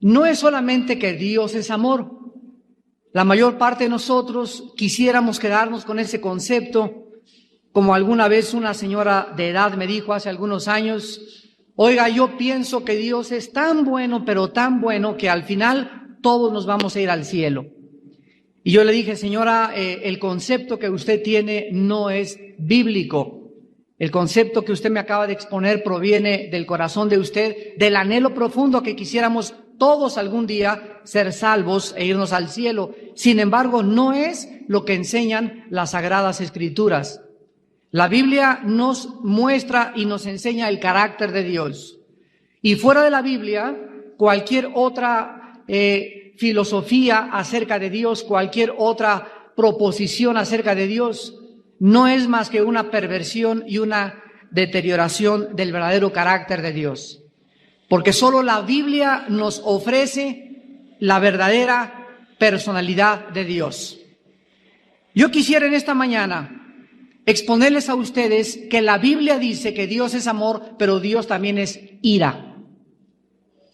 no es solamente que Dios es amor. La mayor parte de nosotros quisiéramos quedarnos con ese concepto, como alguna vez una señora de edad me dijo hace algunos años: oiga, yo pienso que Dios es tan bueno, pero tan bueno, que al final todos nos vamos a ir al cielo. Y yo le dije: señora, el concepto que usted tiene no es bíblico. El concepto que usted me acaba de exponer proviene del corazón de usted, del anhelo profundo que quisiéramos todos algún día ser salvos e irnos al cielo. Sin embargo, no es lo que enseñan las Sagradas Escrituras. La Biblia nos muestra y nos enseña el carácter de Dios. Y fuera de la Biblia, cualquier otra filosofía acerca de Dios, cualquier otra proposición acerca de Dios, no es más que una perversión y una deterioración del verdadero carácter de Dios. Porque solo la Biblia nos ofrece la verdadera personalidad de Dios. Yo quisiera en esta mañana exponerles a ustedes que la Biblia dice que Dios es amor, pero Dios también es ira.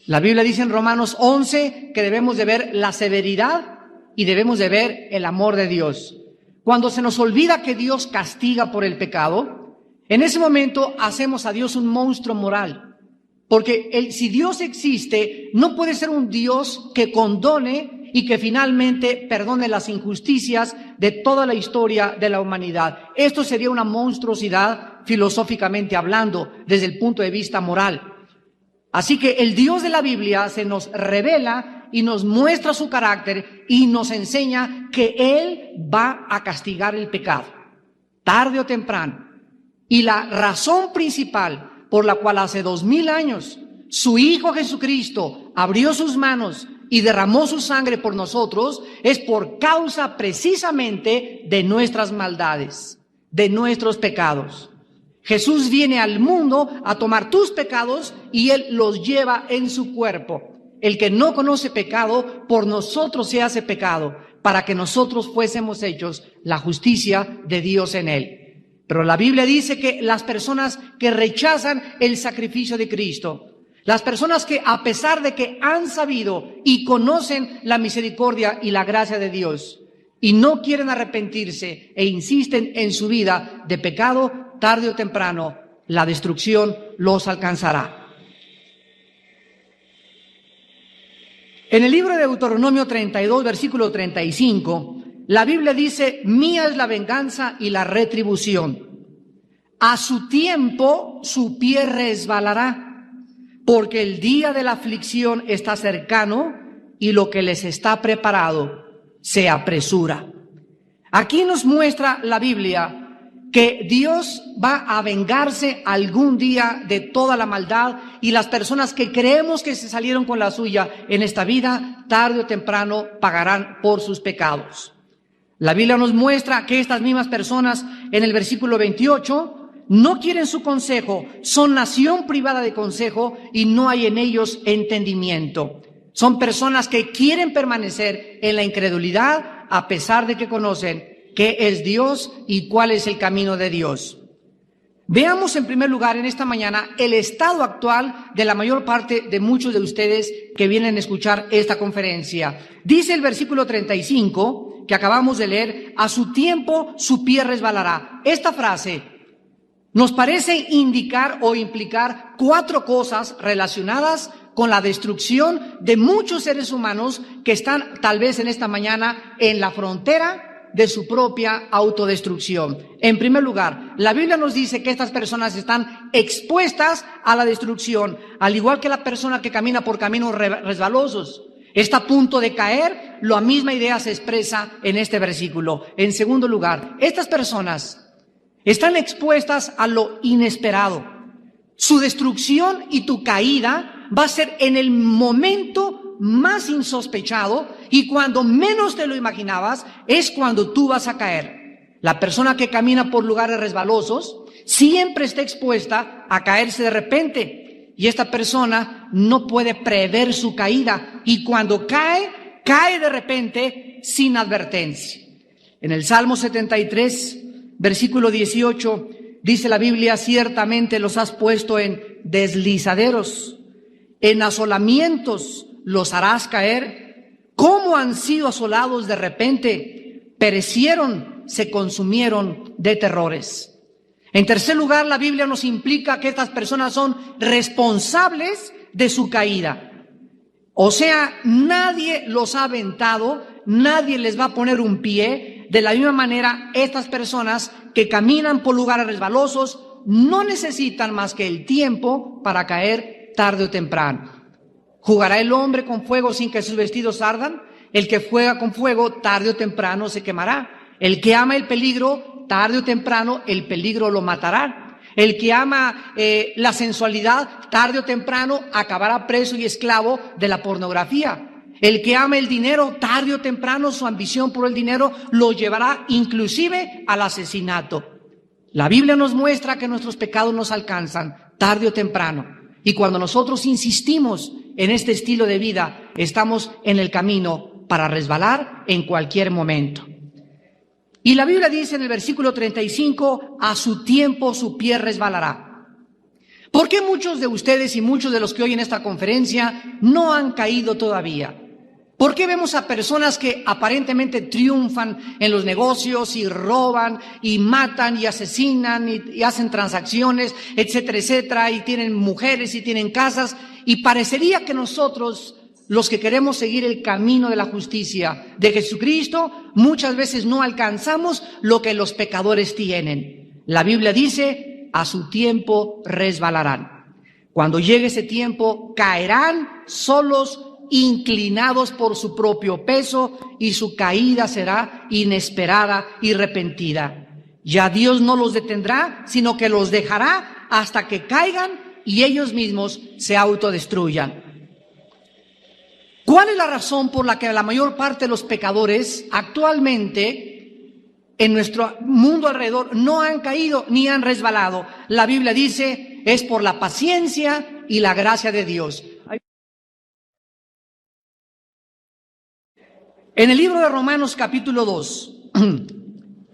La Biblia dice en Romanos 11 que debemos de ver la severidad y debemos de ver el amor de Dios. Cuando se nos olvida que Dios castiga por el pecado, en ese momento hacemos a Dios un monstruo moral. Porque si Dios existe, no puede ser un Dios que condone y que finalmente perdone las injusticias de toda la historia de la humanidad. Esto sería una monstruosidad filosóficamente hablando, desde el punto de vista moral. Así que el Dios de la Biblia se nos revela y nos muestra su carácter y nos enseña que Él va a castigar el pecado, tarde o temprano. Y la razón principal por la cual hace 2000 años su Hijo Jesucristo abrió sus manos y derramó su sangre por nosotros es por causa precisamente de nuestras maldades, de nuestros pecados. Jesús viene al mundo a tomar tus pecados y Él los lleva en su cuerpo. El que no conoce pecado, por nosotros se hace pecado, para que nosotros fuésemos hechos la justicia de Dios en Él. Pero la Biblia dice que las personas que rechazan el sacrificio de Cristo, las personas que a pesar de que han sabido y conocen la misericordia y la gracia de Dios, y no quieren arrepentirse e insisten en su vida de pecado, tarde o temprano la destrucción los alcanzará. En el libro de Deuteronomio 32, versículo 35, la Biblia dice: mía es la venganza y la retribución. A su tiempo su pie resbalará, porque el día de la aflicción está cercano y lo que les está preparado se apresura. Aquí nos muestra la Biblia que Dios va a vengarse algún día de toda la maldad, y las personas que creemos que se salieron con la suya en esta vida, tarde o temprano pagarán por sus pecados. La Biblia nos muestra que estas mismas personas en el versículo 28 no quieren su consejo, son nación privada de consejo y no hay en ellos entendimiento. Son personas que quieren permanecer en la incredulidad a pesar de que conocen qué es Dios y cuál es el camino de Dios. Veamos en primer lugar en esta mañana el estado actual de la mayor parte de muchos de ustedes que vienen a escuchar esta conferencia. Dice el versículo 35 que acabamos de leer: a su tiempo su pie resbalará. Esta frase nos parece indicar o implicar 4 cosas relacionadas con la destrucción de muchos seres humanos que están tal vez en esta mañana en la frontera de su propia autodestrucción. En primer lugar, la Biblia nos dice que estas personas están expuestas a la destrucción, al igual que la persona que camina por caminos resbalosos. Está a punto de caer. La misma idea se expresa en este versículo. En segundo lugar, estas personas están expuestas a lo inesperado. Su destrucción y tu caída va a ser en el momento más insospechado, y cuando menos te lo imaginabas es cuando tú vas a caer. La persona que camina por lugares resbalosos siempre está expuesta a caerse de repente, y esta persona no puede prever su caída, y cuando cae, cae de repente sin advertencia. En el Salmo 73, versículo 18, dice la Biblia: ciertamente los has puesto en deslizaderos, en asolamientos, los harás caer. ¿Cómo han sido asolados de repente? Perecieron, se consumieron de terrores. En tercer lugar, la Biblia nos implica que estas personas son responsables de su caída. O sea, nadie los ha aventado, nadie les va a poner un pie. De la misma manera, estas personas que caminan por lugares resbalosos no necesitan más que el tiempo para caer tarde o temprano. ¿Jugará el hombre con fuego sin que sus vestidos ardan? El que juega con fuego tarde o temprano se quemará. El que ama el peligro, tarde o temprano el peligro lo matará. El que ama la sensualidad, tarde o temprano acabará preso y esclavo de la pornografía. El que ama el dinero, tarde o temprano su ambición por el dinero lo llevará inclusive al asesinato. La Biblia nos muestra que nuestros pecados nos alcanzan tarde o temprano. Y cuando nosotros insistimos en este estilo de vida, estamos en el camino para resbalar en cualquier momento. Y la Biblia dice en el versículo 35, a su tiempo su pie resbalará. ¿Por qué muchos de ustedes y muchos de los que oyen esta conferencia no han caído todavía? ¿Por qué vemos a personas que aparentemente triunfan en los negocios y roban y matan y asesinan y hacen transacciones, etcétera, etcétera, y tienen mujeres y tienen casas? Y parecería que nosotros, los que queremos seguir el camino de la justicia de Jesucristo, muchas veces no alcanzamos lo que los pecadores tienen. La Biblia dice, a su tiempo resbalarán. Cuando llegue ese tiempo, caerán solos, inclinados por su propio peso, y su caída será inesperada y repentina. Ya Dios no los detendrá, sino que los dejará hasta que caigan y ellos mismos se autodestruyan. ¿Cuál es la razón por la que la mayor parte de los pecadores actualmente en nuestro mundo alrededor no han caído ni han resbalado? La Biblia dice, es por la paciencia y la gracia de Dios. En el libro de Romanos capítulo 2,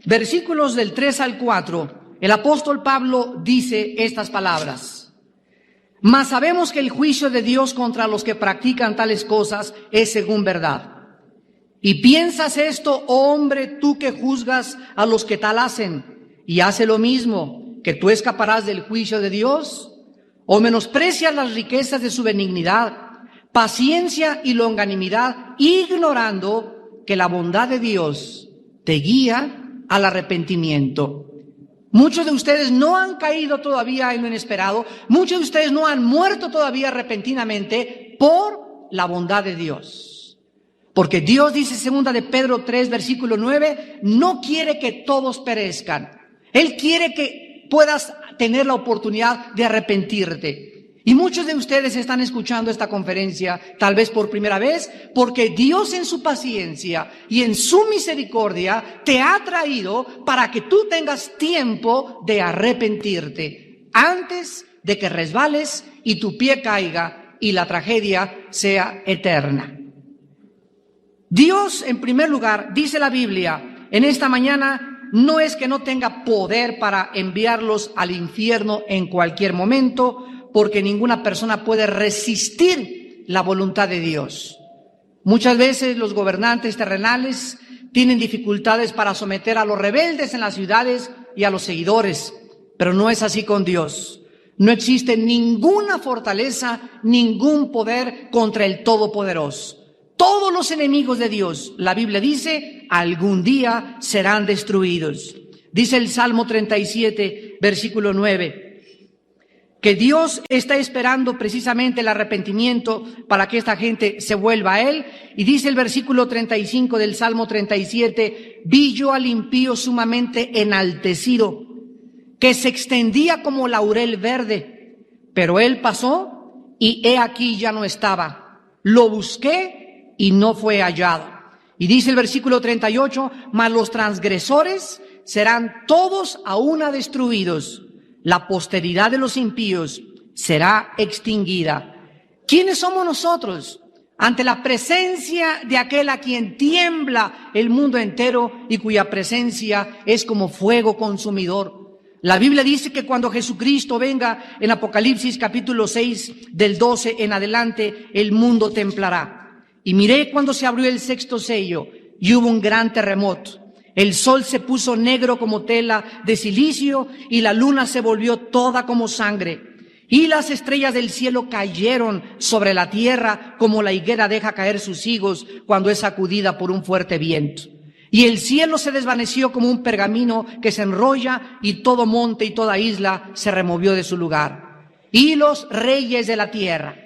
versículos del 3 al 4, el apóstol Pablo dice estas palabras. Mas sabemos que el juicio de Dios contra los que practican tales cosas es según verdad. ¿Y piensas esto, oh hombre, tú que juzgas a los que tal hacen, y hace lo mismo, que tú escaparás del juicio de Dios? ¿O menosprecias las riquezas de su benignidad, paciencia y longanimidad, ignorando que la bondad de Dios te guía al arrepentimiento? Muchos de ustedes no han caído todavía en lo inesperado. Muchos de ustedes no han muerto todavía repentinamente por la bondad de Dios. Porque Dios dice, segunda de Pedro 3, versículo 9, no quiere que todos perezcan. Él quiere que puedas tener la oportunidad de arrepentirte. Y muchos de ustedes están escuchando esta conferencia tal vez por primera vez porque Dios en su paciencia y en su misericordia te ha traído para que tú tengas tiempo de arrepentirte antes de que resbales y tu pie caiga y la tragedia sea eterna. Dios, en primer lugar, dice la Biblia, en esta mañana no es que no tenga poder para enviarlos al infierno en cualquier momento, porque ninguna persona puede resistir la voluntad de Dios. Muchas veces los gobernantes terrenales tienen dificultades para someter a los rebeldes en las ciudades y a los seguidores, pero no es así con Dios. No existe ninguna fortaleza, ningún poder contra el Todopoderoso. Todos los enemigos de Dios, la Biblia dice, algún día serán destruidos. Dice el Salmo 37, versículo 9. Que Dios está esperando precisamente el arrepentimiento para que esta gente se vuelva a Él. Y dice el versículo 35 del Salmo 37, vi yo al impío sumamente enaltecido, que se extendía como laurel verde, pero él pasó y he aquí ya no estaba. Lo busqué y no fue hallado. Y dice el versículo 38, mas los transgresores serán todos a una destruidos. La posteridad de los impíos será extinguida. ¿Quiénes somos nosotros ante la presencia de aquel a quien tiembla el mundo entero y cuya presencia es como fuego consumidor? La Biblia dice que cuando Jesucristo venga, en Apocalipsis capítulo 6, del 12 en adelante, el mundo templará. Y miré cuando se abrió el sexto sello y hubo un gran terremoto. El sol se puso negro como tela de silicio y la luna se volvió toda como sangre. Y las estrellas del cielo cayeron sobre la tierra como la higuera deja caer sus higos cuando es sacudida por un fuerte viento. Y el cielo se desvaneció como un pergamino que se enrolla y todo monte y toda isla se removió de su lugar. Y los reyes de la tierra,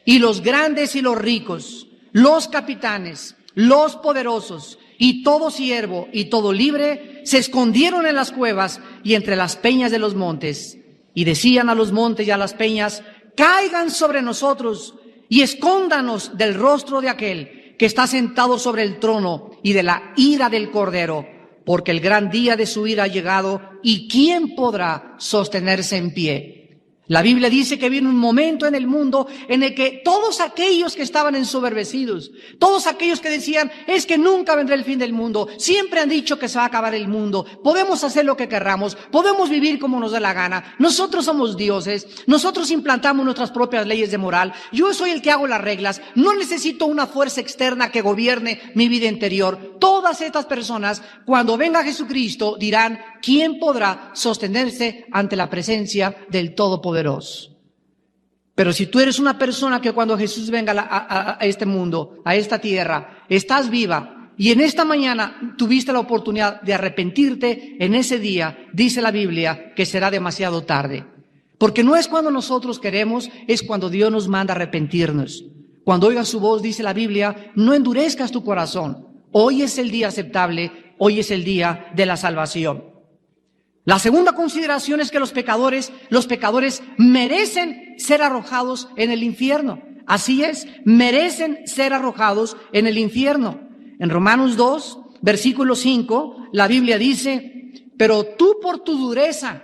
y los grandes y los ricos, los capitanes, los poderosos, y todo siervo y todo libre, se escondieron en las cuevas y entre las peñas de los montes. Y decían a los montes y a las peñas, caigan sobre nosotros y escóndanos del rostro de aquel que está sentado sobre el trono y de la ira del Cordero, porque el gran día de su ira ha llegado, y ¿quién podrá sostenerse en pie? La Biblia dice que viene un momento en el mundo en el que todos aquellos que estaban ensoberbecidos, todos aquellos que decían, es que nunca vendrá el fin del mundo, siempre han dicho que se va a acabar el mundo, podemos hacer lo que querramos, podemos vivir como nos dé la gana, nosotros somos dioses, nosotros implantamos nuestras propias leyes de moral, yo soy el que hago las reglas, no necesito una fuerza externa que gobierne mi vida interior. Todas estas personas, cuando venga Jesucristo, dirán, ¿quién podrá sostenerse ante la presencia del Todopoderoso? Pero si tú eres una persona que cuando Jesús venga a este mundo, a esta tierra, estás viva y en esta mañana tuviste la oportunidad de arrepentirte, en ese día, dice la Biblia, que será demasiado tarde. Porque no es cuando nosotros queremos, es cuando Dios nos manda a arrepentirnos. Cuando oigas su voz, dice la Biblia, no endurezcas tu corazón. Hoy es el día aceptable, hoy es el día de la salvación. La segunda consideración es que los pecadores merecen ser arrojados en el infierno. Así es, merecen ser arrojados en el infierno. En Romanos 2, versículo 5, la Biblia dice, pero tú por tu dureza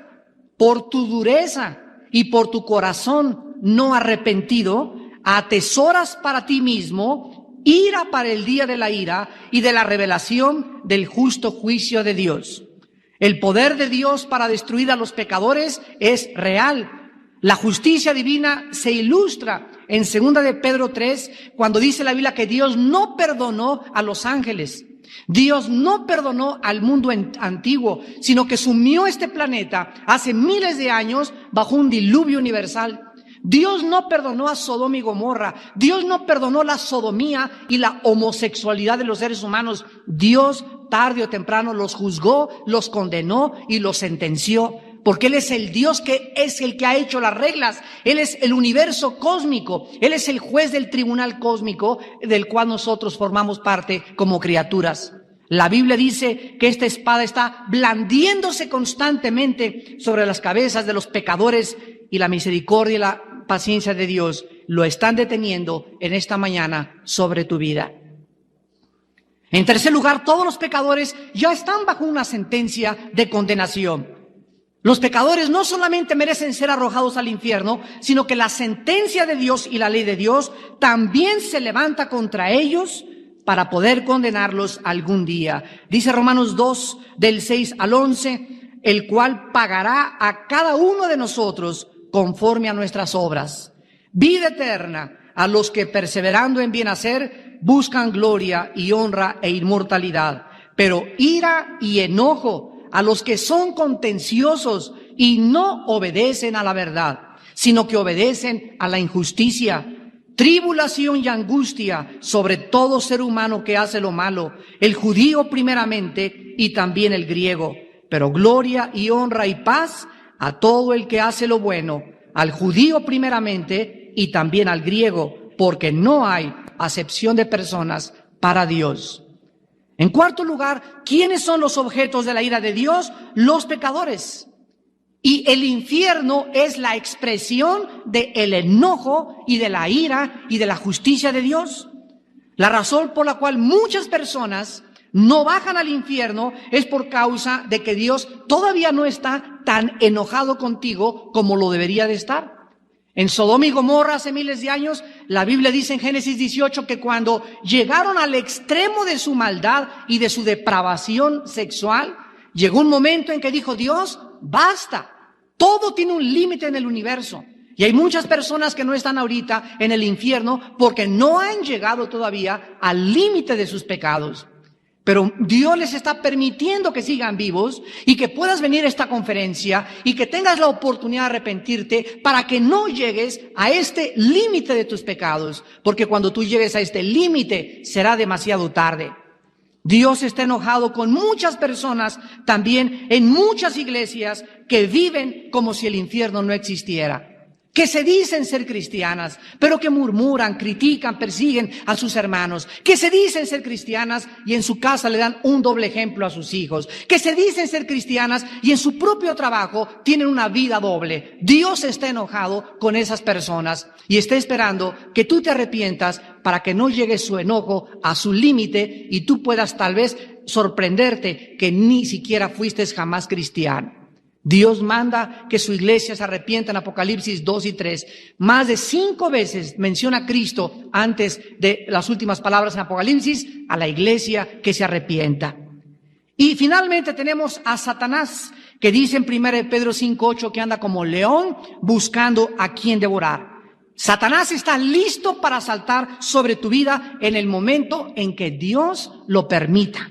y por tu corazón no arrepentido, atesoras para ti mismo ira para el día de la ira y de la revelación del justo juicio de Dios. El poder de Dios para destruir a los pecadores es real. La justicia divina se ilustra en 2 de Pedro 3, cuando dice la Biblia que Dios no perdonó a los ángeles. Dios no perdonó al mundo antiguo, sino que sumió este planeta hace miles de años bajo un diluvio universal. Dios no perdonó a Sodoma y Gomorra. Dios no perdonó la sodomía y la homosexualidad de los seres humanos. Dios tarde o temprano los juzgó, los condenó y los sentenció. Porque Él es el Dios que es el que ha hecho las reglas. Él es el universo cósmico. Él es el juez del tribunal cósmico del cual nosotros formamos parte como criaturas. La Biblia dice que esta espada está blandiéndose constantemente sobre las cabezas de los pecadores y la misericordia y la paciencia de Dios lo están deteniendo en esta mañana sobre tu vida. En tercer lugar, todos los pecadores ya están bajo una sentencia de condenación. Los pecadores no solamente merecen ser arrojados al infierno, sino que la sentencia de Dios y la ley de Dios también se levanta contra ellos para poder condenarlos algún día. Dice Romanos 2, del 6 al 11, el cual pagará a cada uno de nosotros conforme a nuestras obras. Vida eterna a los que perseverando en bien hacer buscan gloria y honra e inmortalidad. Pero ira y enojo a los que son contenciosos y no obedecen a la verdad, sino que obedecen a la injusticia. Tribulación y angustia sobre todo ser humano que hace lo malo, el judío primeramente y también el griego. Pero gloria y honra y paz a todo el que hace lo bueno, al judío primeramente y también al griego, porque no hay acepción de personas para Dios. En cuarto lugar, ¿quiénes son los objetos de la ira de Dios? Los pecadores. Y el infierno es la expresión del enojo y de la ira y de la justicia de Dios. La razón por la cual muchas personas no bajan al infierno es por causa de que Dios todavía no está tan enojado contigo como lo debería de estar. En Sodoma y Gomorra hace miles de años, la Biblia dice en Génesis 18 que cuando llegaron al extremo de su maldad y de su depravación sexual, llegó un momento en que dijo Dios, basta. Todo tiene un límite en el universo. Y hay muchas personas que no están ahorita en el infierno porque no han llegado todavía al límite de sus pecados. Pero Dios les está permitiendo que sigan vivos y que puedas venir a esta conferencia y que tengas la oportunidad de arrepentirte para que no llegues a este límite de tus pecados. Porque cuando tú llegues a este límite será demasiado tarde. Dios está enojado con muchas personas, también en muchas iglesias que viven como si el infierno no existiera. Que se dicen ser cristianas, pero que murmuran, critican, persiguen a sus hermanos. Que se dicen ser cristianas y en su casa le dan un doble ejemplo a sus hijos. Que se dicen ser cristianas y en su propio trabajo tienen una vida doble. Dios está enojado con esas personas y está esperando que tú te arrepientas para que no llegue su enojo a su límite y tú puedas tal vez sorprenderte que ni siquiera fuiste jamás cristiano. Dios manda que su iglesia se arrepienta en Apocalipsis 2 y 3. Más de 5 veces menciona a Cristo antes de las últimas palabras en Apocalipsis a la iglesia que se arrepienta. Y finalmente tenemos a Satanás, que dice en 1 Pedro 5:8 que anda como león buscando a quien devorar. Satanás está listo para saltar sobre tu vida en el momento en que Dios lo permita.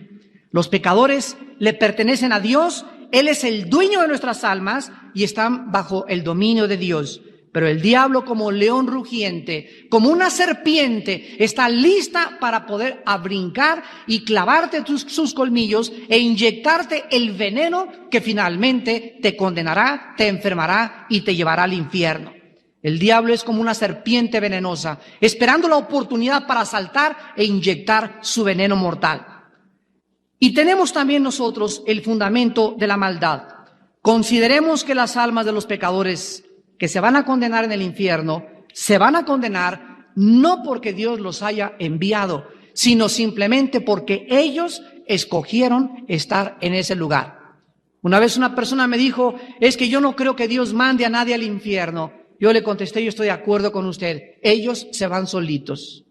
Los pecadores le pertenecen a Dios. Él es el dueño de nuestras almas y están bajo el dominio de Dios. Pero el diablo, como león rugiente, como una serpiente, está lista para poder brincar y clavarte sus colmillos e inyectarte el veneno que finalmente te condenará, te enfermará y te llevará al infierno. El diablo es como una serpiente venenosa, esperando la oportunidad para saltar e inyectar su veneno mortal. Y tenemos también nosotros el fundamento de la maldad. Consideremos que las almas de los pecadores que se van a condenar en el infierno, se van a condenar no porque Dios los haya enviado, sino simplemente porque ellos escogieron estar en ese lugar. Una vez una persona me dijo, es que yo no creo que Dios mande a nadie al infierno. Yo le contesté, yo estoy de acuerdo con usted, ellos se van solitos.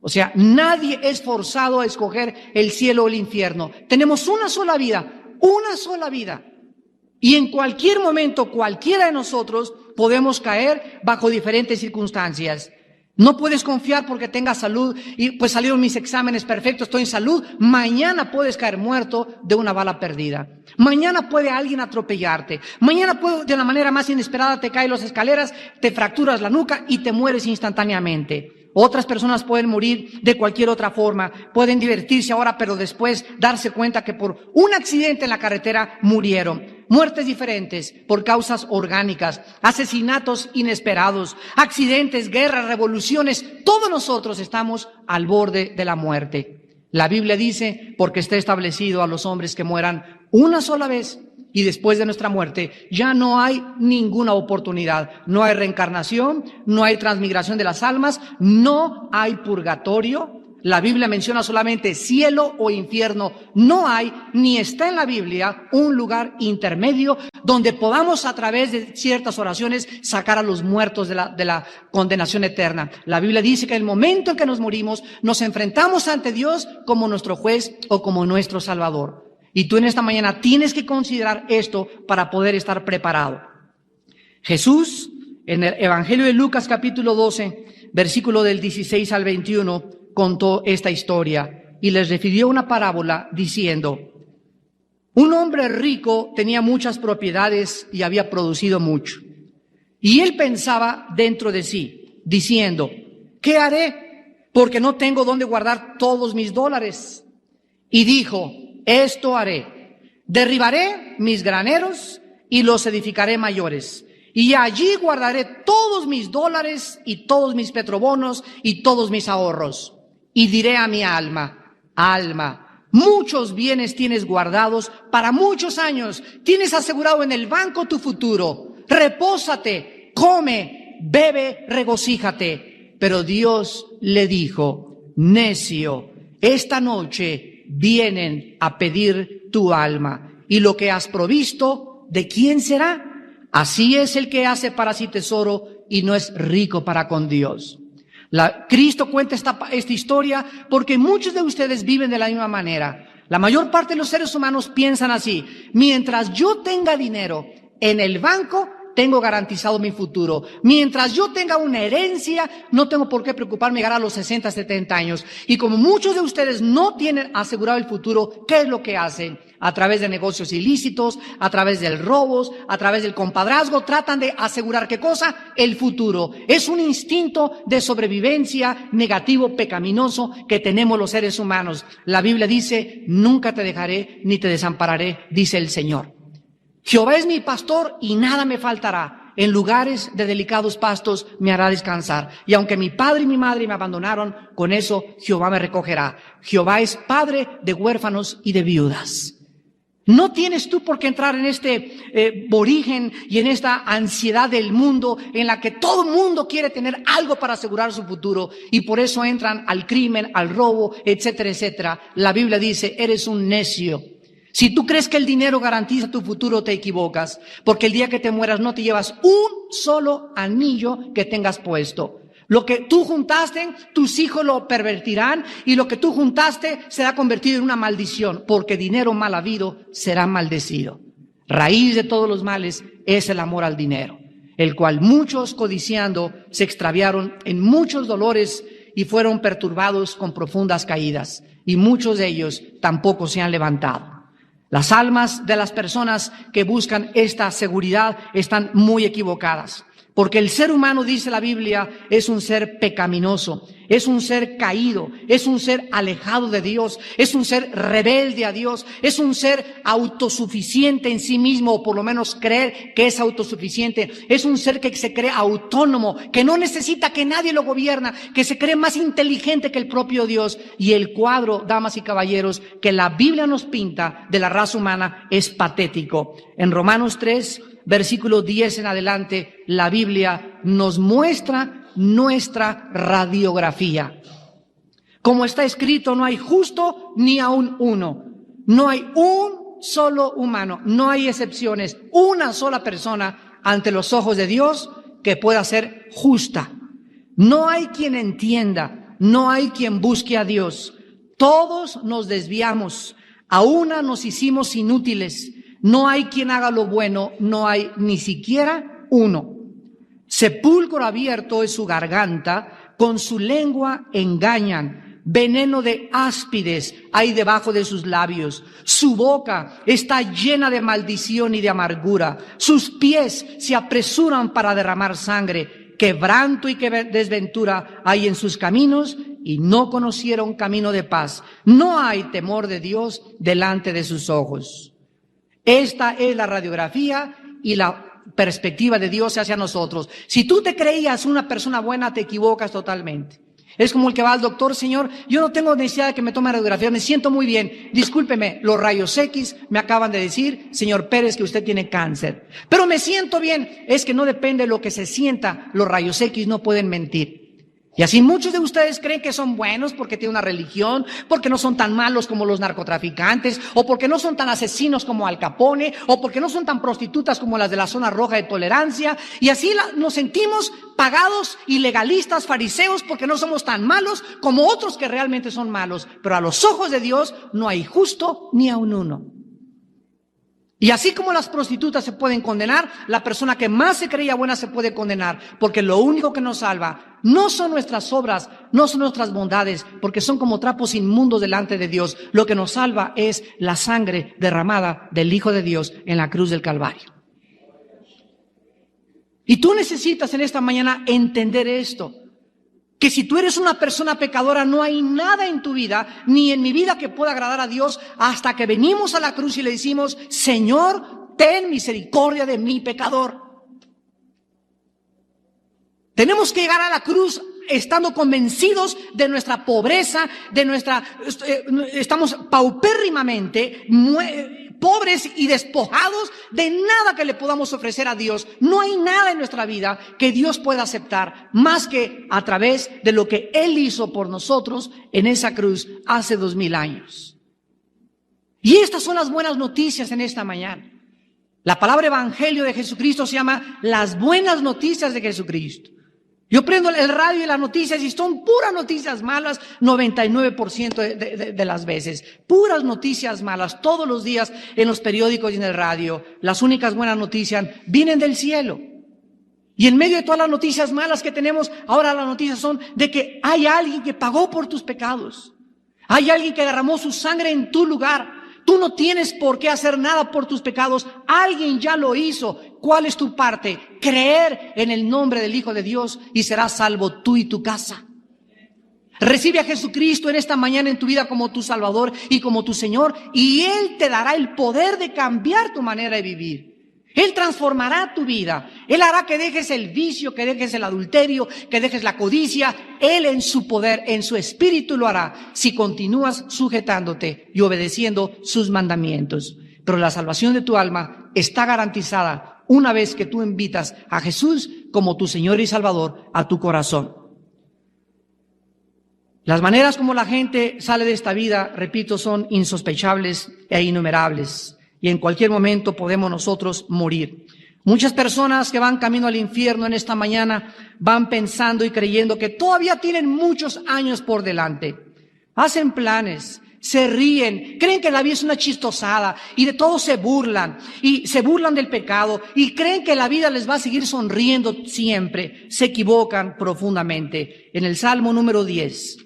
O sea, nadie es forzado a escoger el cielo o el infierno. Tenemos una sola vida, una sola vida. Y en cualquier momento, cualquiera de nosotros podemos caer bajo diferentes circunstancias. No puedes confiar porque tengas salud y pues salieron mis exámenes perfectos, estoy en salud. Mañana puedes caer muerto de una bala perdida. Mañana puede alguien atropellarte. Mañana puede, de la manera más inesperada, te caen las escaleras, te fracturas la nuca y te mueres instantáneamente. Otras personas pueden morir de cualquier otra forma, pueden divertirse ahora, pero después darse cuenta que por un accidente en la carretera murieron. Muertes diferentes por causas orgánicas, asesinatos inesperados, accidentes, guerras, revoluciones. Todos nosotros estamos al borde de la muerte. La Biblia dice, porque está establecido a los hombres que mueran una sola vez. Y después de nuestra muerte ya no hay ninguna oportunidad. No hay reencarnación, no hay transmigración de las almas, no hay purgatorio. La Biblia menciona solamente cielo o infierno. No hay, ni está en la Biblia, un lugar intermedio donde podamos a través de ciertas oraciones sacar a los muertos de la condenación eterna. La Biblia dice que en el momento en que nos morimos, nos enfrentamos ante Dios como nuestro juez o como nuestro Salvador. Y tú en esta mañana tienes que considerar esto para poder estar preparado. Jesús, en el Evangelio de Lucas capítulo 12, versículo del 16 al 21, contó esta historia y les refirió una parábola diciendo, un hombre rico tenía muchas propiedades y había producido mucho. Y él pensaba dentro de sí, diciendo, ¿qué haré? Porque no tengo dónde guardar todos mis dólares. Y dijo, esto haré, derribaré mis graneros y los edificaré mayores, y allí guardaré todos mis dólares y todos mis petrobonos y todos mis ahorros. Y diré a mi alma, alma, muchos bienes tienes guardados para muchos años, tienes asegurado en el banco tu futuro, repósate, come, bebe, regocíjate. Pero Dios le dijo, necio, esta noche vienen a pedir tu alma, y lo que has provisto, ¿de quién será? Así es el que hace para sí tesoro y no es rico para con Dios. Cristo cuenta esta historia porque muchos de ustedes viven de la misma manera. La mayor parte de los seres humanos piensan así: mientras yo tenga dinero en el banco, tengo garantizado mi futuro. Mientras yo tenga una herencia, no tengo por qué preocuparme llegar a los 60, 70 años. Y como muchos de ustedes no tienen asegurado el futuro, ¿qué es lo que hacen? A través de negocios ilícitos, a través del robos, a través del compadrazgo, tratan de asegurar ¿qué cosa? El futuro. Es un instinto de sobrevivencia negativo, pecaminoso que tenemos los seres humanos. La Biblia dice: nunca te dejaré ni te desampararé, dice el Señor. Jehová es mi pastor y nada me faltará. En lugares de delicados pastos me hará descansar. Y aunque mi padre y mi madre me abandonaron, con eso Jehová me recogerá. Jehová es padre de huérfanos y de viudas. No tienes tú por qué entrar en este origen y en esta ansiedad del mundo en la que todo el mundo quiere tener algo para asegurar su futuro y por eso entran al crimen, al robo, etcétera, etcétera. La Biblia dice: eres un necio. Si tú crees que el dinero garantiza tu futuro, te equivocas, porque el día que te mueras no te llevas un solo anillo que tengas puesto. Lo que tú juntaste, tus hijos lo pervertirán, y lo que tú juntaste será convertido en una maldición, porque dinero mal habido será maldecido. Raíz de todos los males es el amor al dinero, el cual muchos, codiciando, se extraviaron en muchos dolores y fueron perturbados con profundas caídas, y muchos de ellos tampoco se han levantado. Las almas de las personas que buscan esta seguridad están muy equivocadas, porque el ser humano, dice la Biblia, es un ser pecaminoso, es un ser caído, es un ser alejado de Dios, es un ser rebelde a Dios, es un ser autosuficiente en sí mismo, o por lo menos creer que es autosuficiente, es un ser que se cree autónomo, que no necesita que nadie lo gobierna, que se cree más inteligente que el propio Dios. Y el cuadro, damas y caballeros, que la Biblia nos pinta de la raza humana es patético. En Romanos 3, versículo 10 en adelante, la Biblia nos muestra nuestra radiografía. Como está escrito: no hay justo ni aun uno. No hay un solo humano, no hay excepciones. Una sola persona ante los ojos de Dios que pueda ser justa. No hay quien entienda, no hay quien busque a Dios. Todos nos desviamos, a una nos hicimos inútiles. No hay quien haga lo bueno, no hay ni siquiera uno. Sepulcro abierto es su garganta, con su lengua engañan. Veneno de áspides hay debajo de sus labios. Su boca está llena de maldición y de amargura. Sus pies se apresuran para derramar sangre. Quebranto y desventura hay en sus caminos, y no conocieron camino de paz. No hay temor de Dios delante de sus ojos. Esta es la radiografía y la perspectiva de Dios hacia nosotros. Si tú te creías una persona buena, te equivocas totalmente. Es como el que va al doctor: señor, yo no tengo necesidad de que me tome radiografía, me siento muy bien. Discúlpeme, los rayos X me acaban de decir, señor Pérez, que usted tiene cáncer. Pero me siento bien. Es que no depende de lo que se sienta, los rayos X no pueden mentir. Y así muchos de ustedes creen que son buenos porque tienen una religión, porque no son tan malos como los narcotraficantes, o porque no son tan asesinos como Al Capone, o porque no son tan prostitutas como las de la zona roja de tolerancia. Y así nos sentimos pagados y legalistas, fariseos, porque no somos tan malos como otros que realmente son malos. Pero a los ojos de Dios no hay justo ni aun uno. Y así como las prostitutas se pueden condenar, la persona que más se creía buena se puede condenar, porque lo único que nos salva no son nuestras obras, no son nuestras bondades, porque son como trapos inmundos delante de Dios. Lo que nos salva es la sangre derramada del Hijo de Dios en la cruz del Calvario. Y tú necesitas en esta mañana entender esto, que si tú eres una persona pecadora, no hay nada en tu vida, ni en mi vida, que pueda agradar a Dios hasta que venimos a la cruz y le decimos: Señor, ten misericordia de mí, pecador. Tenemos que llegar a la cruz estando convencidos de nuestra pobreza, estamos paupérrimamente pobres y despojados de nada que le podamos ofrecer a Dios. No hay nada en nuestra vida que Dios pueda aceptar más que a través de lo que Él hizo por nosotros en esa cruz hace 2000 años. Y estas son las buenas noticias en esta mañana. La palabra evangelio de Jesucristo se llama las buenas noticias de Jesucristo. Yo prendo el radio y las noticias y son puras noticias malas 99% de las veces. Puras noticias malas todos los días en los periódicos y en el radio. Las únicas buenas noticias vienen del cielo. Y en medio de todas las noticias malas que tenemos, ahora las noticias son de que hay alguien que pagó por tus pecados. Hay alguien que derramó su sangre en tu lugar. Tú no tienes por qué hacer nada por tus pecados. Alguien ya lo hizo. ¿Cuál es tu parte? Creer en el nombre del Hijo de Dios y serás salvo tú y tu casa. Recibe a Jesucristo en esta mañana en tu vida como tu Salvador y como tu Señor, y Él te dará el poder de cambiar tu manera de vivir. Él transformará tu vida. Él hará que dejes el vicio, que dejes el adulterio, que dejes la codicia. Él en su poder, en su espíritu lo hará si continúas sujetándote y obedeciendo sus mandamientos. Pero la salvación de tu alma está garantizada una vez que tú invitas a Jesús como tu Señor y Salvador a tu corazón. Las maneras como la gente sale de esta vida, repito, son insospechables e innumerables. Y en cualquier momento podemos nosotros morir. Muchas personas que van camino al infierno en esta mañana van pensando y creyendo que todavía tienen muchos años por delante. Hacen planes, se ríen, creen que la vida es una chistosada y de todo se burlan y se burlan del pecado y creen que la vida les va a seguir sonriendo siempre. Se equivocan profundamente. En el Salmo número 10,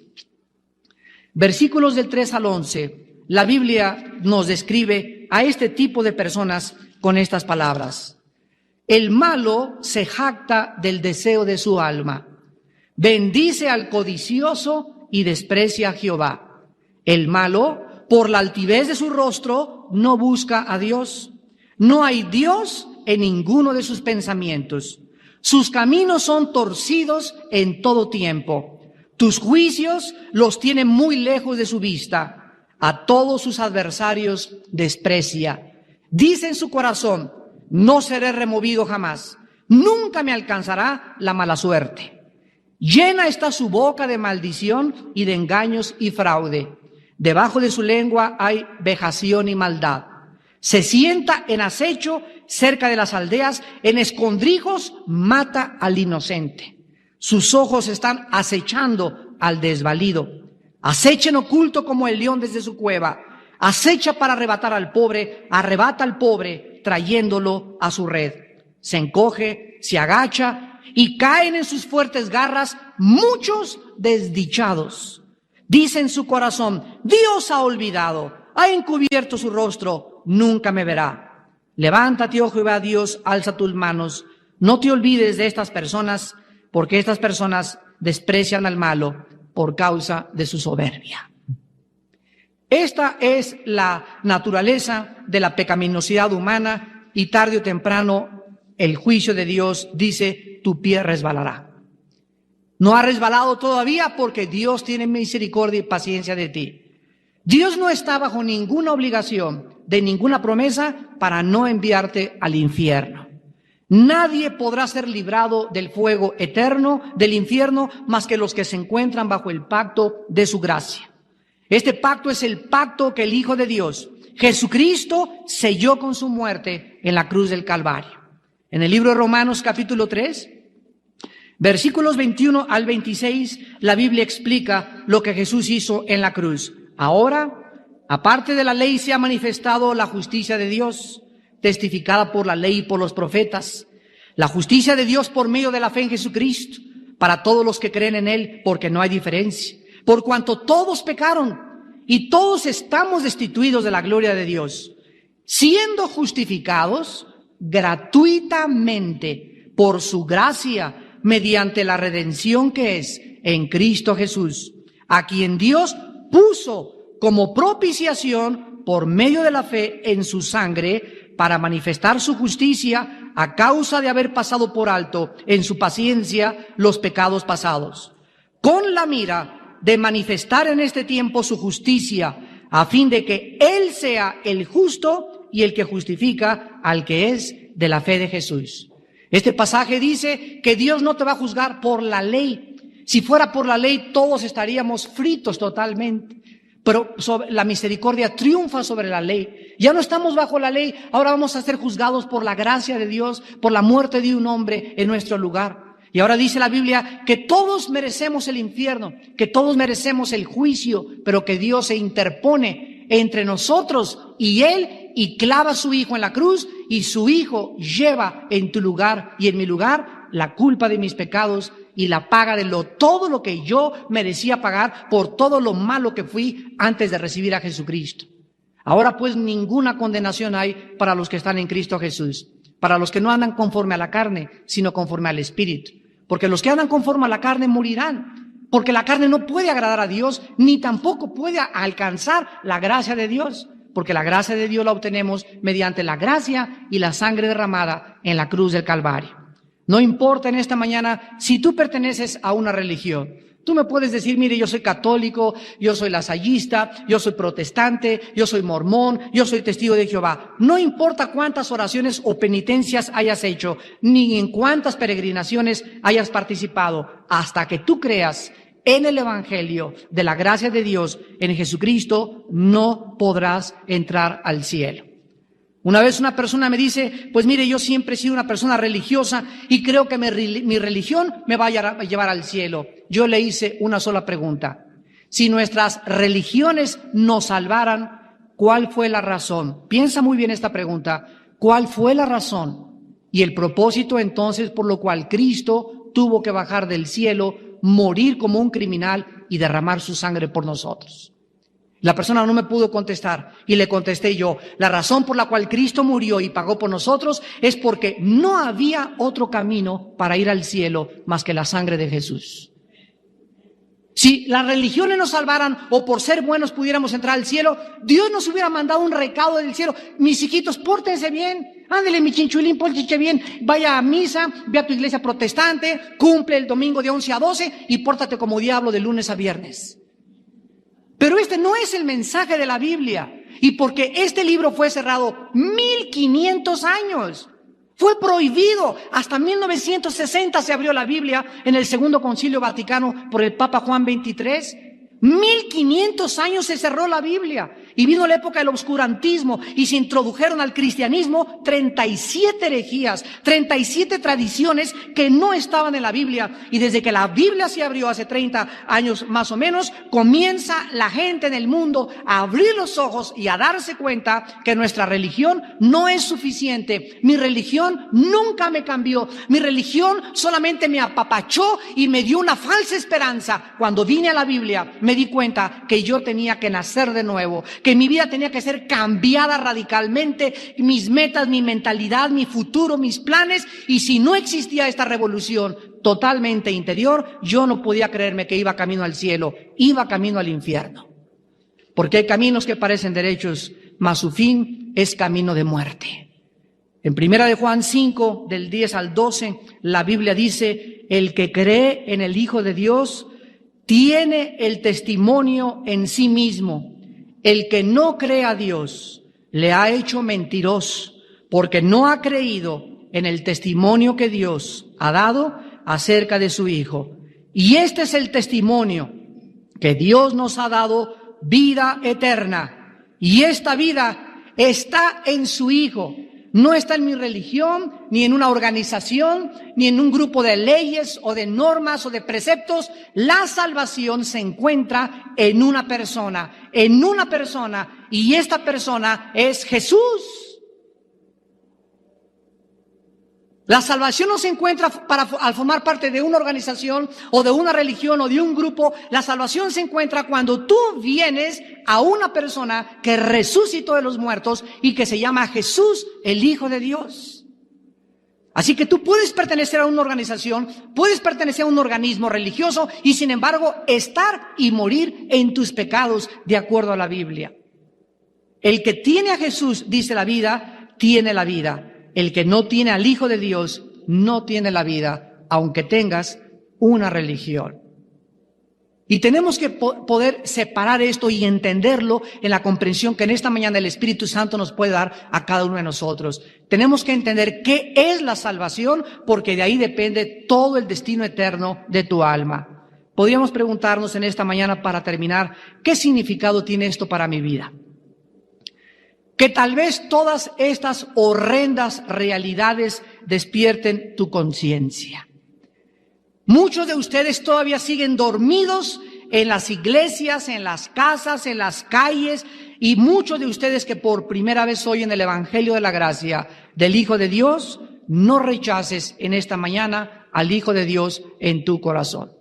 versículos del 3 al 11, la Biblia nos describe a este tipo de personas con estas palabras. El malo se jacta del deseo de su alma. Bendice al codicioso y desprecia a Jehová. El malo, por la altivez de su rostro, no busca a Dios. No hay Dios en ninguno de sus pensamientos. Sus caminos son torcidos en todo tiempo. Tus juicios los tiene muy lejos de su vista. A todos sus adversarios desprecia. Dice en su corazón, no seré removido jamás. Nunca me alcanzará la mala suerte. Llena está su boca de maldición y de engaños y fraude. Debajo de su lengua hay vejación y maldad. Se sienta en acecho cerca de las aldeas, en escondrijos mata al inocente. Sus ojos están acechando al desvalido. Acecha en oculto como el león desde su cueva. Acecha para arrebatar al pobre, arrebata al pobre, trayéndolo a su red. Se encoge, se agacha y caen en sus fuertes garras muchos desdichados. Dice en su corazón, Dios ha olvidado, ha encubierto su rostro, nunca me verá. Levántate, oh Jehová Dios, alza tus manos. No te olvides de estas personas, porque estas personas desprecian al malo por causa de su soberbia. Esta es la naturaleza de la pecaminosidad humana y tarde o temprano el juicio de Dios dice, tu pie resbalará. No ha resbalado todavía porque Dios tiene misericordia y paciencia de ti. Dios no está bajo ninguna obligación de ninguna promesa para no enviarte al infierno. Nadie podrá ser librado del fuego eterno, del infierno, más que los que se encuentran bajo el pacto de su gracia. Este pacto es el pacto que el Hijo de Dios, Jesucristo, selló con su muerte en la cruz del Calvario. En el libro de Romanos capítulo 3, versículos 21 al 26, la Biblia explica lo que Jesús hizo en la cruz. Ahora, aparte de la ley, se ha manifestado la justicia de Dios, testificada por la ley y por los profetas, la justicia de Dios por medio de la fe en Jesucristo, para todos los que creen en Él, porque no hay diferencia. Por cuanto todos pecaron y todos estamos destituidos de la gloria de Dios, siendo justificados gratuitamente por su gracia, mediante la redención que es en Cristo Jesús, a quien Dios puso como propiciación por medio de la fe en su sangre, para manifestar su justicia a causa de haber pasado por alto en su paciencia los pecados pasados, con la mira de manifestar en este tiempo su justicia, a fin de que Él sea el justo y el que justifica al que es de la fe de Jesús. Este pasaje dice que Dios no te va a juzgar por la ley. Si fuera por la ley, todos estaríamos fritos totalmente. Pero la misericordia triunfa sobre la ley. Ya no estamos bajo la ley, ahora vamos a ser juzgados por la gracia de Dios, por la muerte de un hombre en nuestro lugar. Y ahora dice la Biblia que todos merecemos el infierno, que todos merecemos el juicio, pero que Dios se interpone entre nosotros y Él y clava a su Hijo en la cruz, y su Hijo lleva en tu lugar y en mi lugar la culpa de mis pecados y la paga de todo lo que yo merecía pagar por todo lo malo que fui antes de recibir a Jesucristo. Ahora pues ninguna condenación hay para los que están en Cristo Jesús, para los que no andan conforme a la carne, sino conforme al Espíritu. Porque los que andan conforme a la carne morirán, porque la carne no puede agradar a Dios, ni tampoco puede alcanzar la gracia de Dios, porque la gracia de Dios la obtenemos mediante la gracia y la sangre derramada en la cruz del Calvario. No importa en esta mañana si tú perteneces a una religión. Tú me puedes decir, mire, yo soy católico, yo soy lasallista, yo soy protestante, yo soy mormón, yo soy testigo de Jehová. No importa cuántas oraciones o penitencias hayas hecho, ni en cuántas peregrinaciones hayas participado, hasta que tú creas en el Evangelio de la gracia de Dios en Jesucristo, no podrás entrar al cielo. Una vez una persona me dice, pues mire, yo siempre he sido una persona religiosa y creo que mi religión me va a llevar al cielo. Yo le hice una sola pregunta. Si nuestras religiones nos salvaran, ¿cuál fue la razón? Piensa muy bien esta pregunta. ¿Cuál fue la razón? Y el propósito entonces por lo cual Cristo tuvo que bajar del cielo, morir como un criminal y derramar su sangre por nosotros. La persona no me pudo contestar y le contesté yo, la razón por la cual Cristo murió y pagó por nosotros es porque no había otro camino para ir al cielo más que la sangre de Jesús. Si las religiones nos salvaran o por ser buenos pudiéramos entrar al cielo, Dios nos hubiera mandado un recado del cielo. Mis hijitos, pórtense bien, ándele mi chinchulín, pórtense bien, vaya a misa, ve a tu iglesia protestante, cumple el domingo de 11 a 12 y pórtate como diablo de lunes a viernes. Pero este no es el mensaje de la Biblia. Y porque este libro fue cerrado 1500 años, fue prohibido. Hasta 1960 se abrió la Biblia en el Segundo Concilio Vaticano por el Papa Juan XXIII. 1500 años se cerró la Biblia y vino la época del oscurantismo y se introdujeron al cristianismo 37 herejías, 37 tradiciones que no estaban en la Biblia. Y desde que la Biblia se abrió hace 30 años más o menos, comienza la gente en el mundo a abrir los ojos y a darse cuenta que nuestra religión no es suficiente. Mi religión nunca me cambió. Mi religión solamente me apapachó y me dio una falsa esperanza. Cuando vine a la Biblia, me di cuenta que yo tenía que nacer de nuevo, que mi vida tenía que ser cambiada radicalmente, mis metas, mi mentalidad, mi futuro, mis planes, y si no existía esta revolución totalmente interior, yo no podía creerme que iba camino al cielo, iba camino al infierno. Porque hay caminos que parecen derechos, mas su fin es camino de muerte. En 1 de Juan 5, del 10 al 12, la Biblia dice, el que cree en el Hijo de Dios tiene el testimonio en sí mismo. El que no cree a Dios le ha hecho mentiroso, porque no ha creído en el testimonio que Dios ha dado acerca de su Hijo. Y este es el testimonio, que Dios nos ha dado vida eterna. Y esta vida está en su Hijo. No está en mi religión, ni en una organización, ni en un grupo de leyes o de normas o de preceptos. La salvación se encuentra en una persona, y esta persona es Jesús. La salvación no se encuentra al formar parte de una organización o de una religión o de un grupo. La salvación se encuentra cuando tú vienes a una persona que resucitó de los muertos y que se llama Jesús, el Hijo de Dios. Así que tú puedes pertenecer a una organización, puedes pertenecer a un organismo religioso y sin embargo estar y morir en tus pecados de acuerdo a la Biblia. El que tiene a Jesús, dice la vida, tiene la vida. El que no tiene al Hijo de Dios no tiene la vida, aunque tengas una religión. Y tenemos que poder separar esto y entenderlo en la comprensión que en esta mañana el Espíritu Santo nos puede dar a cada uno de nosotros. Tenemos que entender qué es la salvación, porque de ahí depende todo el destino eterno de tu alma. Podríamos preguntarnos en esta mañana para terminar, ¿qué significado tiene esto para mi vida? Que tal vez todas estas horrendas realidades despierten tu conciencia. Muchos de ustedes todavía siguen dormidos en las iglesias, en las casas, en las calles, y muchos de ustedes que por primera vez oyen el Evangelio de la gracia del Hijo de Dios, no rechaces en esta mañana al Hijo de Dios en tu corazón.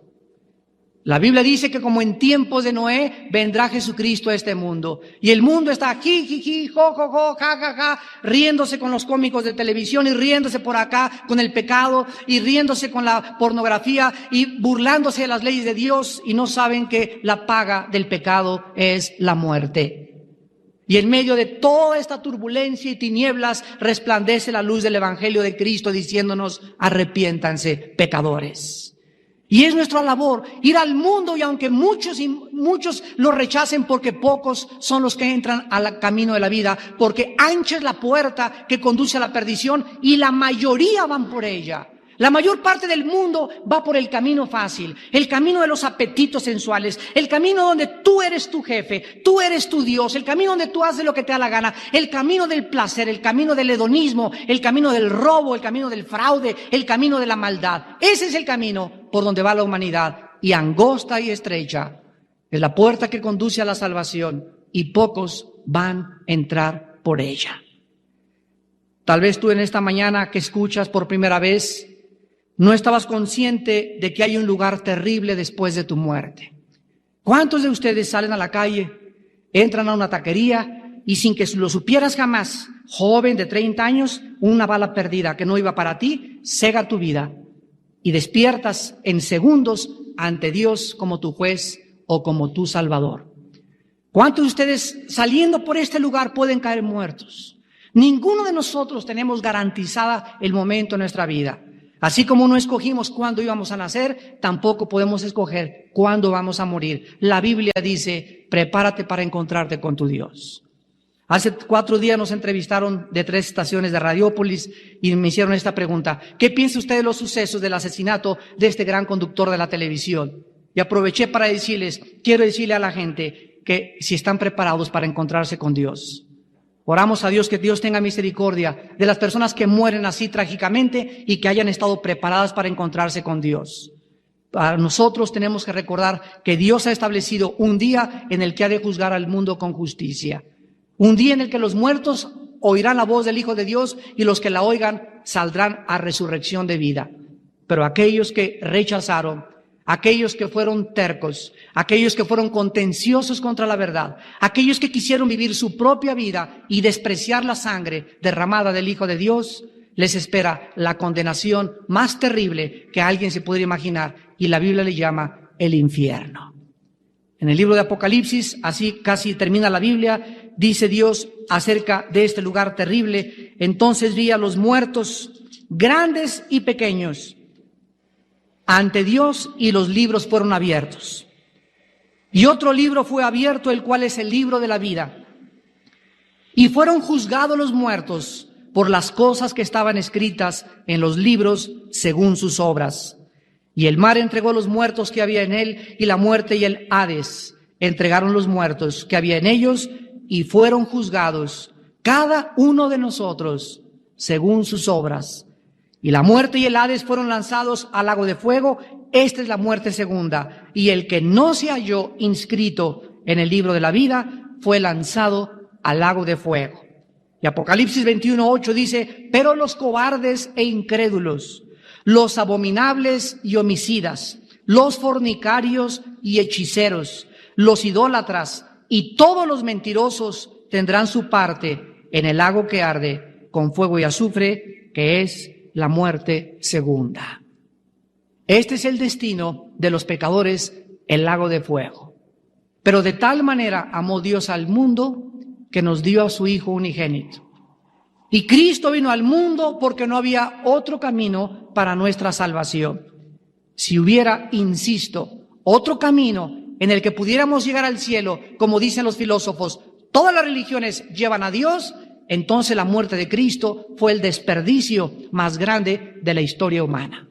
La Biblia dice que como en tiempos de Noé, vendrá Jesucristo a este mundo. Y el mundo está jiji, jo, ja, ja, ja, riéndose con los cómicos de televisión y riéndose por acá con el pecado y riéndose con la pornografía y burlándose de las leyes de Dios, y no saben que la paga del pecado es la muerte. Y en medio de toda esta turbulencia y tinieblas resplandece la luz del Evangelio de Cristo diciéndonos: arrepiéntanse, pecadores. Y es nuestra labor ir al mundo, y aunque muchos lo rechacen, porque pocos son los que entran al camino de la vida, porque ancha es la puerta que conduce a la perdición y la mayoría van por ella. La mayor parte del mundo va por el camino fácil, el camino de los apetitos sensuales, el camino donde tú eres tu jefe, tú eres tu Dios, el camino donde tú haces lo que te da la gana, el camino del placer, el camino del hedonismo, el camino del robo, el camino del fraude, el camino de la maldad. Ese es el camino por donde va la humanidad, y angosta y estrecha es la puerta que conduce a la salvación, y pocos van a entrar por ella. Tal vez tú en esta mañana que escuchas por primera vez no estabas consciente de que hay un lugar terrible después de tu muerte. ¿Cuántos de ustedes salen a la calle, entran a una taquería y sin que lo supieras jamás, joven de 30 años, una bala perdida que no iba para ti, cega tu vida y despiertas en segundos ante Dios como tu juez o como tu salvador? ¿Cuántos de ustedes saliendo por este lugar pueden caer muertos? Ninguno de nosotros tenemos garantizada el momento en nuestra vida. Así como no escogimos cuándo íbamos a nacer, tampoco podemos escoger cuándo vamos a morir. La Biblia dice: prepárate para encontrarte con tu Dios. Hace 4 días nos entrevistaron de 3 estaciones de Radiópolis y me hicieron esta pregunta: ¿qué piensa usted de los sucesos del asesinato de este gran conductor de la televisión? Y aproveché para decirles, quiero decirle a la gente que si están preparados para encontrarse con Dios. Oramos a Dios que Dios tenga misericordia de las personas que mueren así trágicamente y que hayan estado preparadas para encontrarse con Dios. Para nosotros tenemos que recordar que Dios ha establecido un día en el que ha de juzgar al mundo con justicia. Un día en el que los muertos oirán la voz del Hijo de Dios y los que la oigan saldrán a resurrección de vida. Pero aquellos que rechazaron, aquellos que fueron tercos, aquellos que fueron contenciosos contra la verdad, aquellos que quisieron vivir su propia vida y despreciar la sangre derramada del Hijo de Dios, les espera la condenación más terrible que alguien se pudiera imaginar, y la Biblia le llama el infierno. En el libro de Apocalipsis, así casi termina la Biblia, dice Dios acerca de este lugar terrible: entonces vi a los muertos, grandes y pequeños, ante Dios, y los libros fueron abiertos. Y otro libro fue abierto, el cual es el libro de la vida. Y fueron juzgados los muertos por las cosas que estaban escritas en los libros según sus obras. Y el mar entregó los muertos que había en él, y la muerte y el Hades entregaron los muertos que había en ellos, y fueron juzgados cada uno de nosotros según sus obras. Y la muerte y el Hades fueron lanzados al lago de fuego. Esta es la muerte segunda. Y el que no se halló inscrito en el libro de la vida fue lanzado al lago de fuego. Y Apocalipsis 21:8 dice: pero los cobardes e incrédulos, los abominables y homicidas, los fornicarios y hechiceros, los idólatras y todos los mentirosos tendrán su parte en el lago que arde con fuego y azufre, que es la muerte segunda. Este es el destino de los pecadores, el lago de fuego. Pero de tal manera amó Dios al mundo que nos dio a su Hijo unigénito. Y Cristo vino al mundo porque no había otro camino para nuestra salvación. Si hubiera, insisto, otro camino en el que pudiéramos llegar al cielo, como dicen los filósofos, todas las religiones llevan a Dios, entonces la muerte de Cristo fue el desperdicio más grande de la historia humana.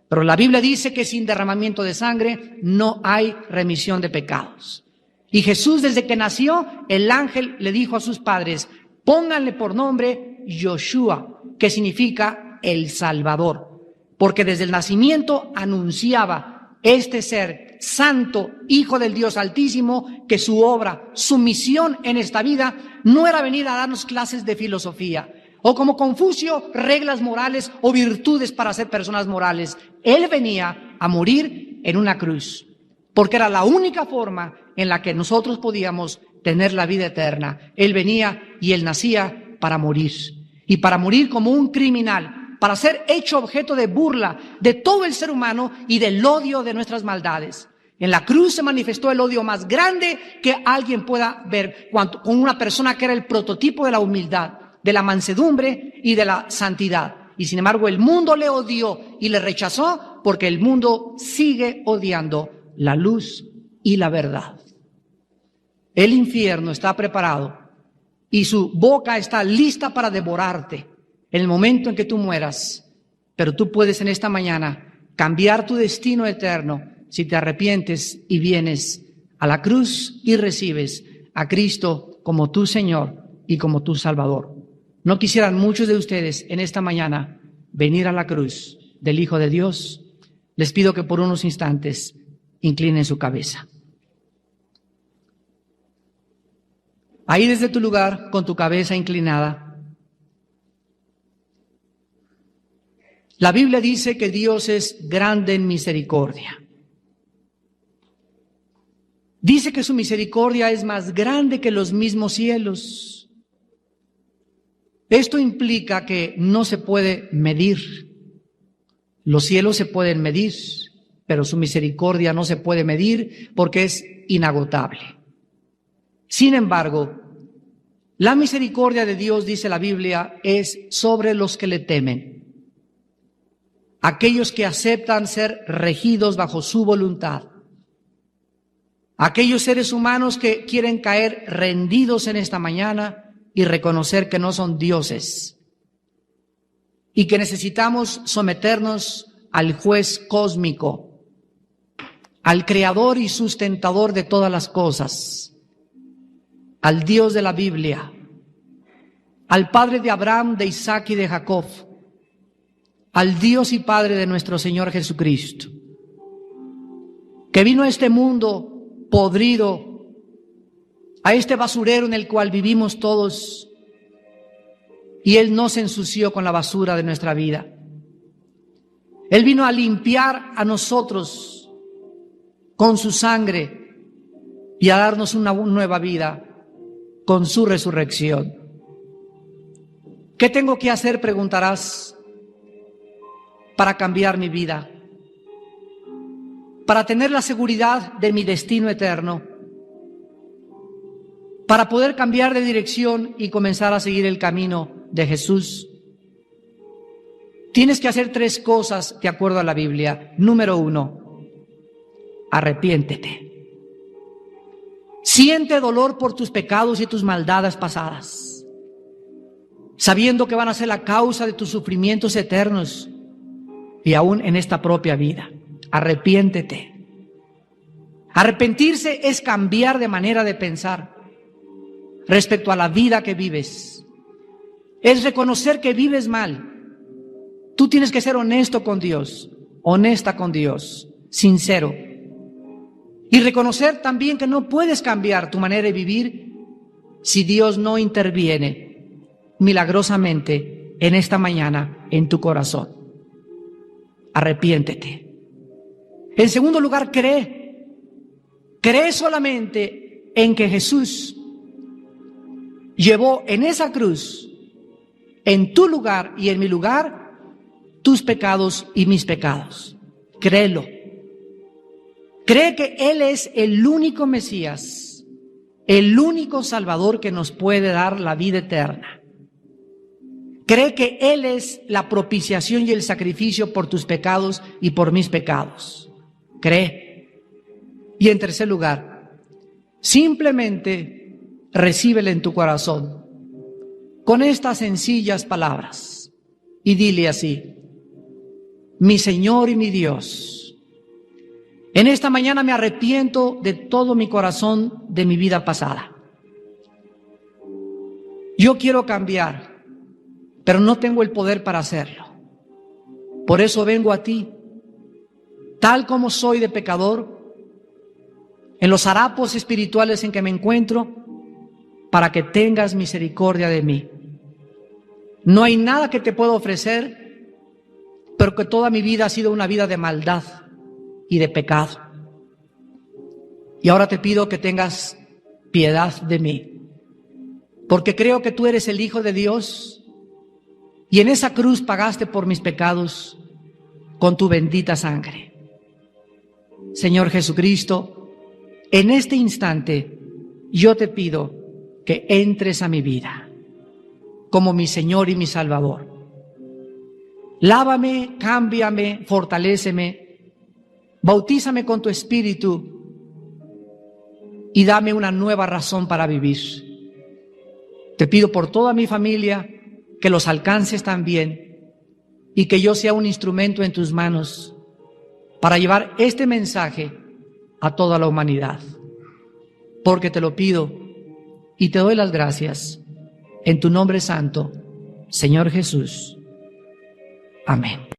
Pero la Biblia dice que sin derramamiento de sangre no hay remisión de pecados. Y Jesús, desde que nació, el ángel le dijo a sus padres: pónganle por nombre Yoshua, que significa el Salvador. porque desde el nacimiento anunciaba este ser santo, hijo del Dios Altísimo, que su obra, su misión en esta vida no era venir a darnos clases de filosofía o, como Confucio, reglas morales o virtudes para ser personas morales. Él venía a morir en una cruz, porque era la única forma en la que nosotros podíamos tener la vida eterna. Él venía y Él nacía para morir, y para morir como un criminal, para ser hecho objeto de burla de todo el ser humano y del odio de nuestras maldades. En la cruz se manifestó el odio más grande que alguien pueda ver, con una persona que era el prototipo de la humildad, de la mansedumbre y de la santidad. Y sin embargo el mundo le odió y le rechazó, porque el mundo sigue odiando la luz y la verdad. El infierno está preparado y su boca está lista para devorarte en el momento en que tú mueras. Pero tú puedes en esta mañana cambiar tu destino eterno si te arrepientes y vienes a la cruz y recibes a Cristo como tu Señor y como tu Salvador. ¿No quisieran muchos de ustedes en esta mañana venir a la cruz del Hijo de Dios? Les pido que por unos instantes inclinen su cabeza. Ahí desde tu lugar, con tu cabeza inclinada, la Biblia dice que Dios es grande en misericordia. Dice que su misericordia es más grande que los mismos cielos. Esto implica que no se puede medir. Los cielos se pueden medir, pero su misericordia no se puede medir porque es inagotable. Sin embargo, la misericordia de Dios, dice la Biblia, es sobre los que le temen, aquellos que aceptan ser regidos bajo su voluntad, aquellos seres humanos que quieren caer rendidos en esta mañana y reconocer que no son dioses y que necesitamos someternos al juez cósmico, al creador y sustentador de todas las cosas, al Dios de la Biblia, al Padre de Abraham, de Isaac y de Jacob, al Dios y Padre de nuestro Señor Jesucristo, que vino a este mundo podrido, a este basurero en el cual vivimos todos, y Él no se ensució con la basura de nuestra vida. Él vino a limpiar a nosotros con su sangre y a darnos una nueva vida con su resurrección. ¿Qué tengo que hacer?, preguntarás, para cambiar mi vida, para tener la seguridad de mi destino eterno, para poder cambiar de dirección y comenzar a seguir el camino de Jesús. Tienes que hacer 3 cosas de acuerdo a la Biblia. Número 1, arrepiéntete. Siente dolor por tus pecados y tus maldades pasadas, sabiendo que van a ser la causa de tus sufrimientos eternos y aún en esta propia vida. Arrepiéntete. Arrepentirse es cambiar de manera de pensar respecto a la vida que vives. Es reconocer que vives mal. Tú tienes que ser honesto con Dios, honesta con Dios, sincero. Y reconocer también que no puedes cambiar tu manera de vivir si Dios no interviene milagrosamente en esta mañana en tu corazón. Arrepiéntete. En segundo lugar, cree. Cree solamente en que Jesús llevó en esa cruz, en tu lugar y en mi lugar, tus pecados y mis pecados. Créelo. Cree que Él es el único Mesías, el único Salvador que nos puede dar la vida eterna. Cree que Él es la propiciación y el sacrificio por tus pecados y por mis pecados. Cree. Y en tercer lugar, simplemente recíbele en tu corazón con estas sencillas palabras y dile así: mi Señor y mi Dios, en esta mañana me arrepiento de todo mi corazón de mi vida pasada. Yo quiero cambiar, pero no tengo el poder para hacerlo. Por eso vengo a ti, tal como soy de pecador, en los harapos espirituales en que me encuentro, para que tengas misericordia de mí. No hay nada que te pueda ofrecer, pero que toda mi vida ha sido una vida de maldad y de pecado. Y ahora te pido que tengas piedad de mí, porque creo que tú eres el Hijo de Dios y en esa cruz pagaste por mis pecados con tu bendita sangre. Señor Jesucristo, en este instante yo te pido que entres a mi vida como mi Señor y mi Salvador. Lávame, cámbiame, fortaléceme, bautízame con tu Espíritu y dame una nueva razón para vivir. Te pido por toda mi familia que los alcances también y que yo sea un instrumento en tus manos para llevar este mensaje a toda la humanidad. Porque te lo pido y te doy las gracias en tu nombre santo, Señor Jesús. Amén.